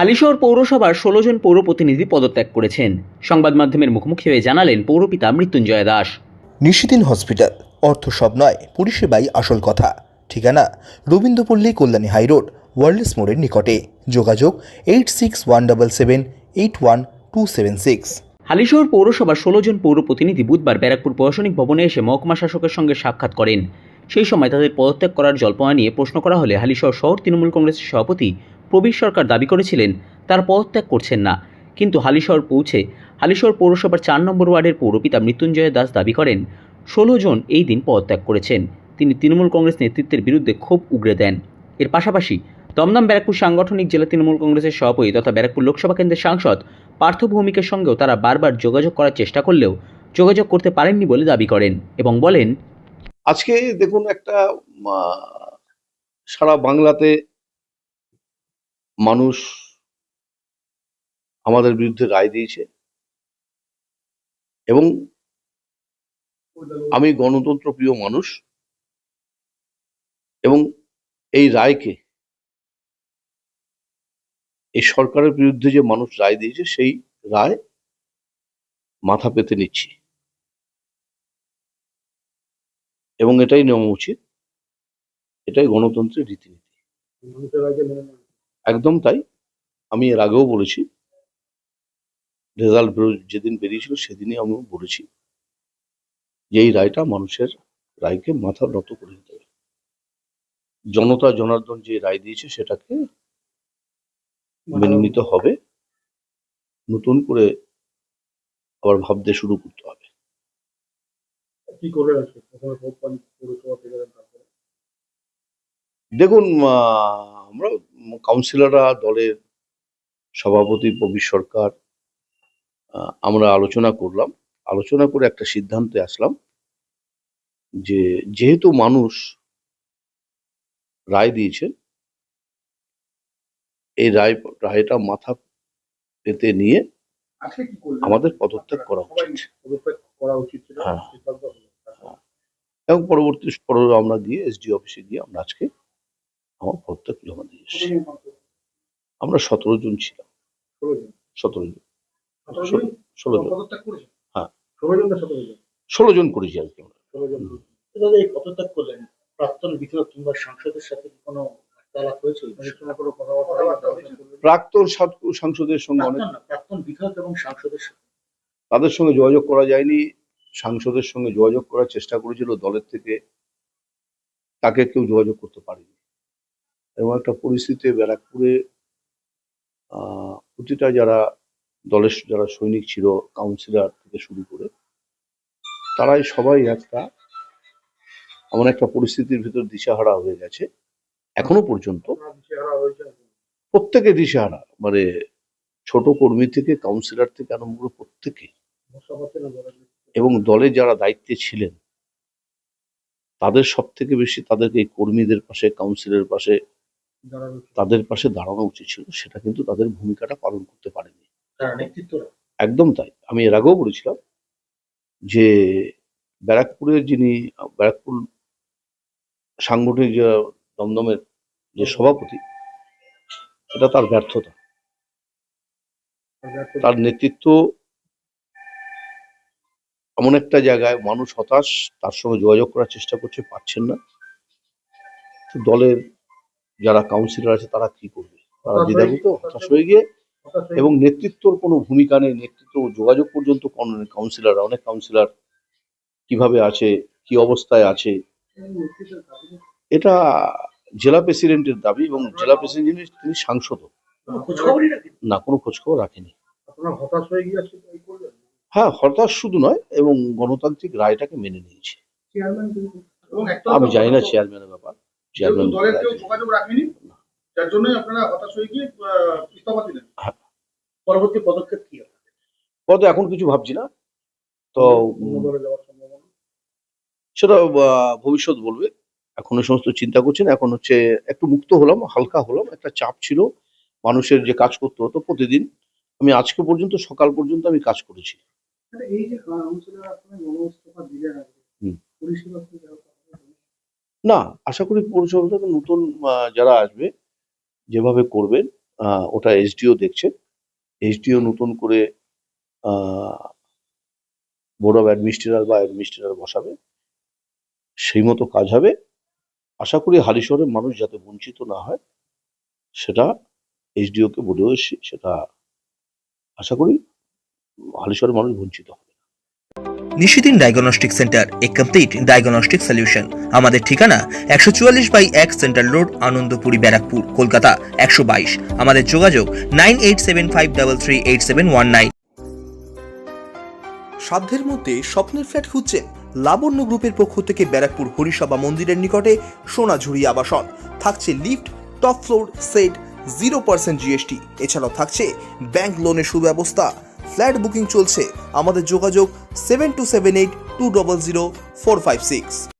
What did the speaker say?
হালিশহর পৌরসভার ১৬ জন পৌর প্রতিনিধি পদত্যাগ করেছেন। সংবাদ মাধ্যমের মুখোমুখি হয়ে জানালেন পৌরপিতা মৃত্যুঞ্জয় দাস। নিশিদিন হসপিটাল, অর্থ সব নয়, পরিষেবাই আসল কথা। ঠিকানা রবীন্দ্রপল্লী, কল্যাণী হাইরোড, ওয়ার্ল্ডস মোড়ের নিকটে। যোগাযোগ 8617781276। হালিশহর পৌরসভার ১৬ জন পৌর প্রতিনিধি বুধবার ব্যারাকপুর প্রশাসনিক ভবনে এসে মহকুমা শাসকের সঙ্গে সাক্ষাৎ করেন। সেই সময় তাদের পদত্যাগ করার জল্পনা নিয়ে প্রশ্ন করা হলে হালিশহর শহর তৃণমূল কংগ্রেসের সভাপতি প্রবীর সরকার দাবি করেছিলেন তারা পদত্যাগ করছেন না। কিন্তু হালিশহর পৌঁছে হালিশহর পৌরসভার ৪ নম্বর ওয়ার্ডের পৌরপিতা মৃত্যুঞ্জয় দাস দাবি করেন ১৬ জন এই দিন পদত্যাগ করেছেন। তিনি তৃণমূল কংগ্রেস নেতৃত্বের বিরুদ্ধে ক্ষোভ উগরে দেন। এর পাশাপাশি দমদম ব্যারাকপুর সাংগঠনিক জেলা তৃণমূল কংগ্রেসের সভাপতি তথা ব্যারাকপুর লোকসভা কেন্দ্রের সাংসদ পার্থ ভৌমিকের সঙ্গেও তারা বারবার যোগাযোগ করার চেষ্টা করলেও যোগাযোগ করতে পারেননি বলে দাবি করেন এবং বলেন, আজকে দেখুন একটা সারা বাংলাতে মানুষ আমাদের বিরুদ্ধে রায় দিয়েছে এবং আমি গণতন্ত্র প্রিয় মানুষ এবং এই রায়কে, এই সরকারের বিরুদ্ধে যে মানুষ রায় দিয়েছে সেই রায় মাথা পেতে নিচ্ছি এবং এটাই নেওয়া উচিত, এটাই গণতন্ত্রের রীতিনীতি। একদম তাই। আমি এর আগেও বলেছি, রেজাল্ট যেদিন বেরিয়েছিল সেদিনই আমি বলেছি যে এই রায়টা মানুষের রায়কে মাথা নত করে দিতে হবে। জনতা জনার্দন যে রায় দিয়েছে সেটাকে মেনে নিতে হবে, নতুন করে আবার ভাবতে শুরু করতে হবে। দেখুন, আমরা কাউন্সিলররা, দলের সভাপতি প্রবীর সরকার, আমরা আলোচনা করলাম, আলোচনা করে একটা সিদ্ধান্তে আসলাম যে যেহেতু মানুষ রায় দিয়েছেন, এই রায়টা মাথা পেতে নিয়ে আমাদের পদত্যাগ করা উচিত। হ্যাঁ, এবং পরবর্তী আমরা গিয়ে এসডি অফিসে গিয়ে আমরা আজকে আমার পদত্যাগ জমা দিয়ে এসেছি। আমরা ১৭ জন ছিলাম। ১৭ জন। ১৬ জন। হ্যাঁ, ১৬ জন করেছি আর কি আমরা। এই পদত্যাগ করলেন, প্রাক্তন বিধায়ক কিংবা সাংসদের সাথে কি কোনো বার্তালাপ হয়েছে? প্রাক্তন সাংসদের সঙ্গে অনেক, প্রাক্তন বিধায়ক এবং সাংসদের সাথে তাদের সঙ্গে যোগাযোগ করা যায়নি। সাংসদের সঙ্গে যোগাযোগ করার চেষ্টা করেছিল দলের থেকে, তাকে কেউ যোগাযোগ করতে পারেনি। এবং একটা পরিস্থিতি ব্যারাকপুরে প্রতিটা যারা দলের যারা সৈনিক ছিল, কাউন্সিলর থেকে শুরু করে, তারাই সবাই এমন একটা পরিস্থিতির ভিতর দিশাহারা হয়ে গেছে এখনো পর্যন্ত। প্রত্যেকে দিশাহারা, মানে ছোট কর্মী থেকে কাউন্সিলর থেকে আরম্ভ করে প্রত্যেকে, এবং দলে যারা দায়িত্বে ছিলেন তাদের সব থেকে বেশি তাদেরকে এই কর্মীদের পাশে, কাউন্সিলরের পাশে, তাদের পাশে দাঁড়ানো উচিত ছিল, সেটা কিন্তু তাদের ভূমিকাটা পালন করতে পারেনি। একদম তাই। আমি এর আগেও বলেছিলাম যে ব্যারাকপুরের ব্যারাকপুর সাংগঠনিক যে দমদমের যে সভাপতি, এটা তার ব্যর্থতা। তার নেতৃত্ব এমন একটা জায়গায়, মানুষ হতাশ, তার সঙ্গে যোগাযোগ করার চেষ্টা করছে, পাচ্ছেন না। দলের যারা কাউন্সিলর আছে তারা কি করবে, তারা দ্বিধান্বিত, হতাশ হয়ে গিয়ে, এবং নেতৃত্বর কোনো ভূমিকা নেই, নেতৃত্ব যোগাযোগ পর্যন্ত কাউন্সিলর, অনেক কাউন্সিলর কিভাবে আছে, কি অবস্থায় আছে, এটা জেলা প্রেসিডেন্টের দাবি, এবং জেলা প্রেসিডেন্ট তিনি সাংসদ না, কোনো খোঁজখবর রাখেনি। হ্যাঁ, হতাশ শুধু নয়, এবং গণতান্ত্রিক রায়টাকে মেনে নিয়েছে। আমি জানি না চেয়ারম্যানের ব্যাপার, চেয়ারম্যান পরবর্তী পদক্ষেপ কি হবে? এখন কিছু ভাবছি না, তো সেটা ভবিষ্যৎ বলবে। এখন এই সমস্ত চিন্তা করছেন। এখন হচ্ছে একটু মুক্ত হলাম, হালকা হলাম। একটা চাপ ছিল মানুষের, যে কাজ করতে হতো প্রতিদিন। আমি আজকে পর্যন্ত, সকাল পর্যন্ত আমি কাজ করেছি। না, আশা করি পৌরসভা থেকে নতুন যারা আসবে যেভাবে করবেন, ওটা এসডিও দেখছে। এসডিও নতুন করে বোর্ড অফ অ্যাডমিনিস্ট্রেটর বা অ্যাডমিনিস্ট্রেটর বসাবে, সেই মতো কাজ হবে। আশা করি হালিশহরের মানুষ যাতে বঞ্চিত না হয় সেটা এসডিও কে বলেও এসেছি, সেটা আশা করি হালিশহরের মানুষ বঞ্চিত হবে। নিশিদিন ডায়াগনস্টিক সেন্টার, এ কমপ্লিট ডায়াগনস্টিক সলিউশন। আমাদের ঠিকানা 144/1 সেন্ট্রাল রোড, আনন্দপুরি, ব্যারাকপুর, কলকাতা 122। আমাদের যোগাযোগ 9875338719। সাধ্যের মধ্যে স্বপ্নের ফ্ল্যাট খুঁজছেন? লাবণ্য গ্রুপের পক্ষ থেকে ব্যারাকপুর হরিসভা মন্দিরের নিকটে সোনাঝুরি আবাসন। থাকছে lift, top floor, set, 0% GST. এছাড়াও থাকছে ব্যাংক লোনের সুব্যবস্থা। ফ্ল্যাট বুকিং চলছে। আমাদের যোগাযোগ 7278200456।